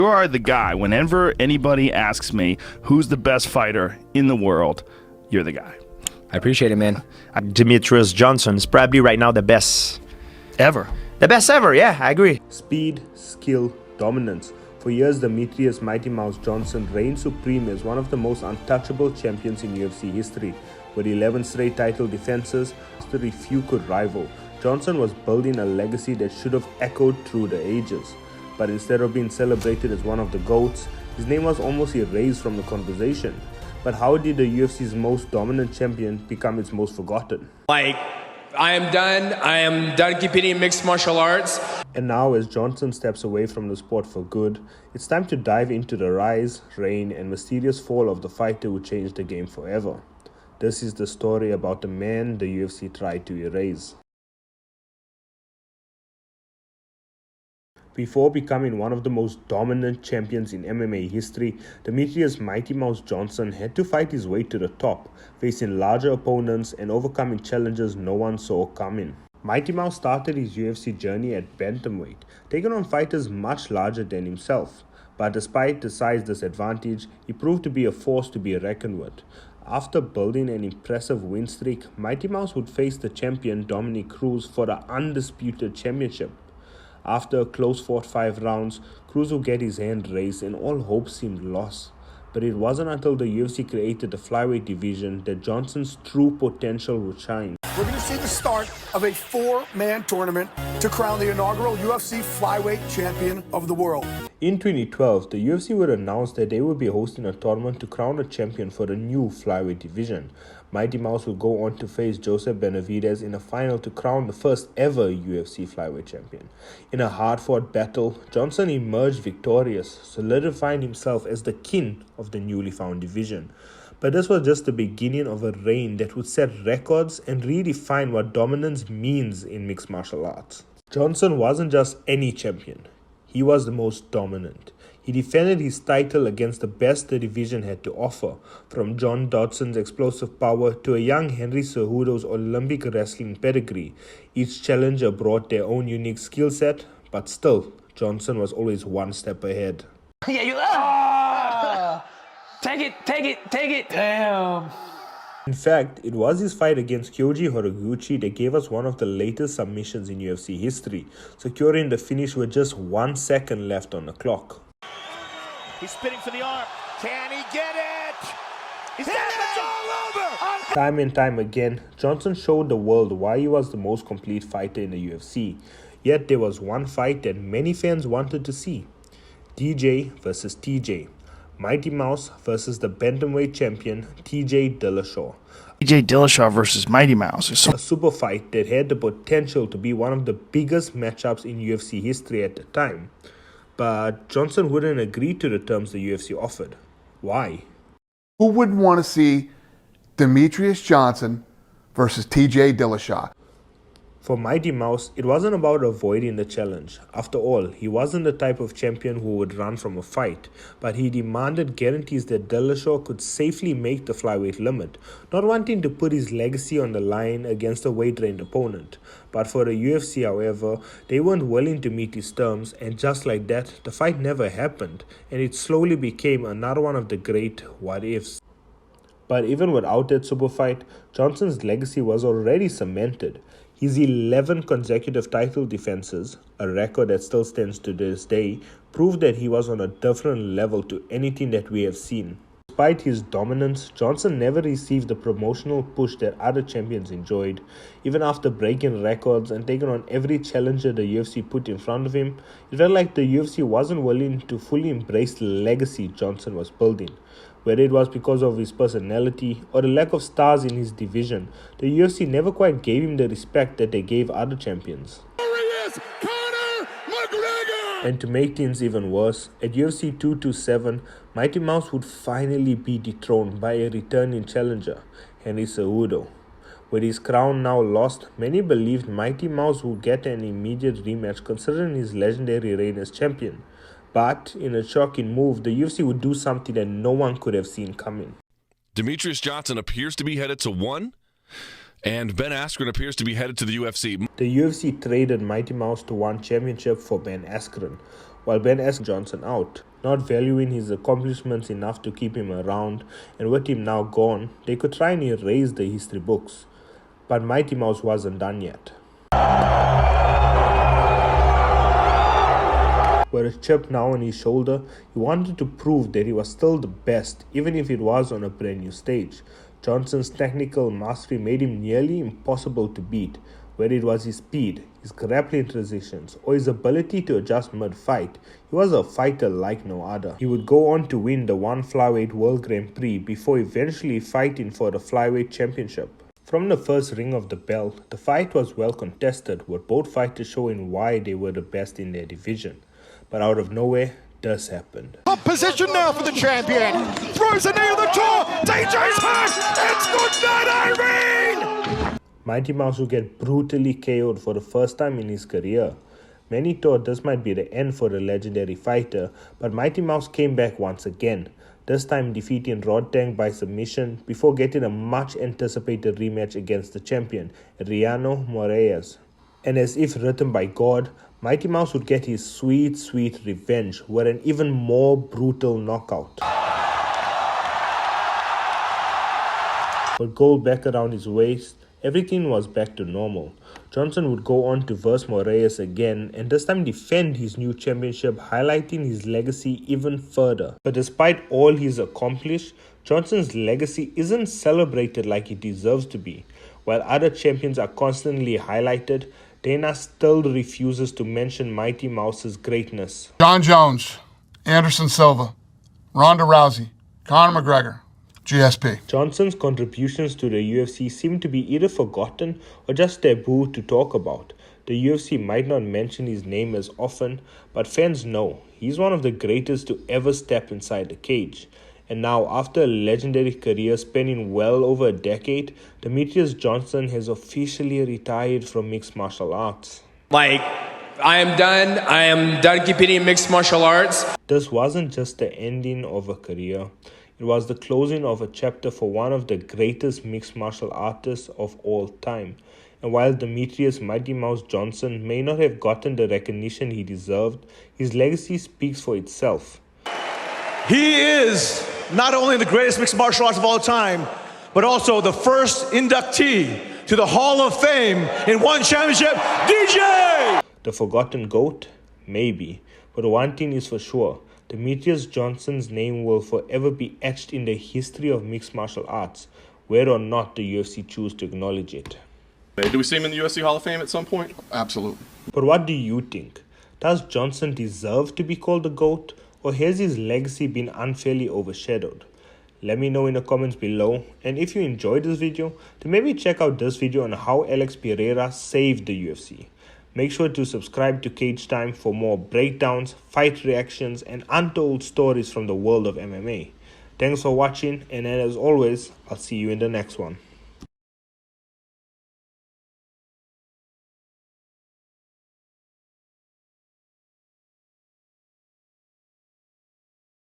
You are the guy. Whenever anybody asks me who's the best fighter in the world, you're the guy. I appreciate it, man. Demetrius Johnson is probably right now the best Ever. The best ever, yeah, I agree. Speed, skill, dominance. For years, Demetrius Mighty Mouse Johnson reigned supreme as one of the most untouchable champions in UFC history. With 11 straight title defenses, history few could rival. Johnson was building a legacy that should have echoed through the ages. But instead of being celebrated as one of the GOATs, his name was almost erased from the conversation. But how did the UFC's most dominant champion become its most forgotten? I am done competing in mixed martial arts. And now, as Johnson steps away from the sport for good, it's time to dive into the rise, reign, and mysterious fall of the fighter who changed the game forever. This is the story about the man the UFC tried to erase. Before becoming one of the most dominant champions in MMA history, Demetrius Mighty Mouse Johnson had to fight his way to the top, facing larger opponents and overcoming challenges no one saw coming. Mighty Mouse started his UFC journey at bantamweight, taking on fighters much larger than himself. But despite the size disadvantage, he proved to be a force to be reckoned with. After building an impressive win streak, Mighty Mouse would face the champion Dominic Cruz for the undisputed championship. After a close-fought 5 rounds, Cruz would get his hand raised and all hope seemed lost. But it wasn't until the UFC created the flyweight division that Johnson's true potential would shine. We're going to see the start of a 4-man tournament to crown the inaugural UFC flyweight champion of the world. In 2012, the UFC would announce that they would be hosting a tournament to crown a champion for the new flyweight division. Mighty Mouse would go on to face Joseph Benavidez in a final to crown the first ever UFC flyweight champion. In a hard-fought battle, Johnson emerged victorious, solidifying himself as the king of the newly found division. But this was just the beginning of a reign that would set records and redefine what dominance means in mixed martial arts. Johnson wasn't just any champion. He was the most dominant. He defended his title against the best the division had to offer, from John Dodson's explosive power to a young Henry Cejudo's Olympic wrestling pedigree. Each challenger brought their own unique skill set, but still, Johnson was always one step ahead. Take it. Damn. In fact, it was his fight against Kyoji Horiguchi that gave us one of the latest submissions in UFC history, securing the finish with just 1 second left on the clock. He's spinning for the arm. Can he get it? He's got it! It's all over! Time and time again, Johnson showed the world why he was the most complete fighter in the UFC. Yet there was one fight that many fans wanted to see. DJ versus TJ. Mighty Mouse versus the bantamweight champion TJ Dillashaw. TJ Dillashaw versus Mighty Mouse. A super fight that had the potential to be one of the biggest matchups in UFC history at the time. But Johnson wouldn't agree to the terms the UFC offered. Why? Who wouldn't want to see Demetrius Johnson versus TJ Dillashaw? For Mighty Mouse, it wasn't about avoiding the challenge. After all, he wasn't the type of champion who would run from a fight, but he demanded guarantees that Dillashaw could safely make the flyweight limit, not wanting to put his legacy on the line against a weight-trained opponent. But for the UFC, however, they weren't willing to meet his terms, and just like that, the fight never happened, and it slowly became another one of the great what-ifs. But even without that super fight, Johnson's legacy was already cemented. His 11 consecutive title defenses, a record that still stands to this day, proved that he was on a different level to anything that we have seen. Despite his dominance, Johnson never received the promotional push that other champions enjoyed. Even after breaking records and taking on every challenger the UFC put in front of him, it felt like the UFC wasn't willing to fully embrace the legacy Johnson was building. Whether it was because of his personality or the lack of stars in his division, the UFC never quite gave him the respect that they gave other champions. And to make things even worse, at UFC 227, Mighty Mouse would finally be dethroned by a returning challenger, Henry Cejudo. With his crown now lost, many believed Mighty Mouse would get an immediate rematch considering his legendary reign as champion. But, in a shocking move, the UFC would do something that no one could have seen coming. Demetrius Johnson appears to be headed to 1, and Ben Askren appears to be headed to the UFC. The UFC traded Mighty Mouse to 1 championship for Ben Askren. while Ben asked Johnson out, not valuing his accomplishments enough to keep him around, and with him now gone, they could try and erase the history books. But Mighty Mouse wasn't done yet. With a chip now on his shoulder, he wanted to prove that he was still the best, even if it was on a brand new stage. Johnson's technical mastery made him nearly impossible to beat, whether it was his speed, his grappling transitions, or his ability to adjust mid-fight. He was a fighter like no other. He would go on to win the one flyweight World Grand Prix before eventually fighting for the flyweight championship. From the first ring of the bell, the fight was well contested, with both fighters showing why they were the best in their division. But out of nowhere, this happened. Up position now for the champion. Throws a knee on the jaw. DJ's hurt. It's good night, Irene. Mighty Mouse would get brutally KO'd for the first time in his career. Many thought this might be the end for the legendary fighter, but Mighty Mouse came back once again, this time defeating Rodtang by submission before getting a much anticipated rematch against the champion, Riano Moraes. And as if written by God, Mighty Mouse would get his sweet, sweet revenge with an even more brutal knockout. With gold back around his waist, everything was back to normal. Johnson would go on to verse Moraes again and this time defend his new championship, highlighting his legacy even further. But despite all he's accomplished, Johnson's legacy isn't celebrated like it deserves to be. While other champions are constantly highlighted, Dana still refuses to mention Mighty Mouse's greatness. John Jones, Anderson Silva, Ronda Rousey, Conor McGregor, GSP. Johnson's contributions to the UFC seem to be either forgotten or just taboo to talk about. The UFC might not mention his name as often, but fans know he's one of the greatest to ever step inside the cage. And now, after a legendary career spanning well over a decade, Demetrius Johnson has officially retired from mixed martial arts. I am done competing in mixed martial arts. This wasn't just the ending of a career. It was the closing of a chapter for one of the greatest mixed martial artists of all time. And while Demetrius Mighty Mouse Johnson may not have gotten the recognition he deserved, his legacy speaks for itself. He is not only the greatest mixed martial arts of all time, but also the first inductee to the Hall of Fame in one championship, DJ! The forgotten GOAT? Maybe. But one thing is for sure, Demetrius Johnson's name will forever be etched in the history of mixed martial arts, whether or not the UFC choose to acknowledge it. Do we see him in the UFC Hall of Fame at some point? Absolutely. But what do you think? Does Johnson deserve to be called the GOAT, or has his legacy been unfairly overshadowed? Let me know in the comments below, and if you enjoyed this video, then maybe check out this video on how Alex Pereira saved the UFC. Make sure to subscribe to Cage Time for more breakdowns, fight reactions, and untold stories from the world of MMA. Thanks for watching, and as always, I'll see you in the next one.